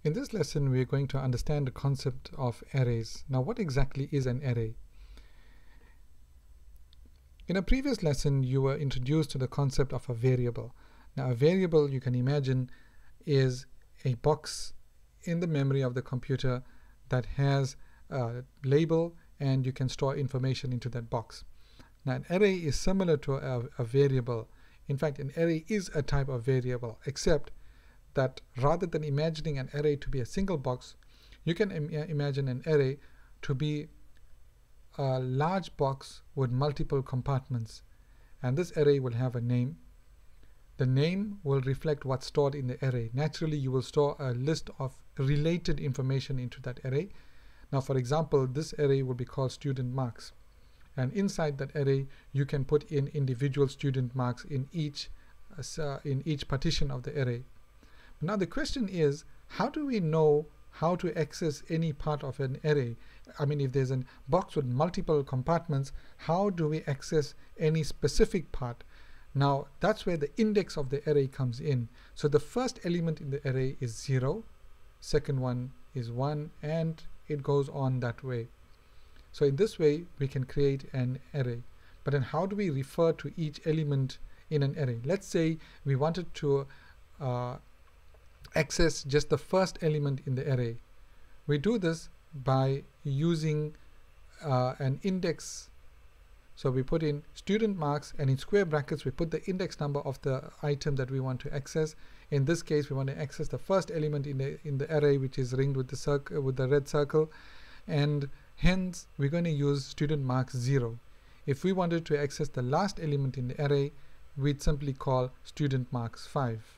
In this lesson, we are going to understand the concept of arrays. Now, what exactly is an array? In a previous lesson, you were introduced to the concept of a variable. Now, a variable, you can imagine, is a box in the memory of the computer that has a label, and you can store information into that box. Now, an array is similar to a variable. In fact, an array is a type of variable, except that rather than imagining an array to be a single box, you can imagine an array to be a large box with multiple compartments. And this array will have a name. The name will reflect what's stored in the array. Naturally, you will store a list of related information into that array. Now, for example, this array will be called student marks. And inside that array, you can put in individual student marks in each partition of the array. Now the question is, how do we know how to access any part of an array? I mean, if there's a box with multiple compartments, how do we access any specific part? Now that's where the index of the array comes in. So the first element in the array is 0, second one is 1, and it goes on that way. So in this way, we can create an array. But then how do we refer to each element in an array? Let's say we wanted to access just the first element in the array. We do this by using an index. So we put in student marks, and in square brackets we put the index number of the item that we want to access. In this case, we want to access the first element in the array, which is ringed with the circle, with the red circle, and hence we're going to use student marks 0. If we wanted to access the last element in the array, we'd simply call student marks 5.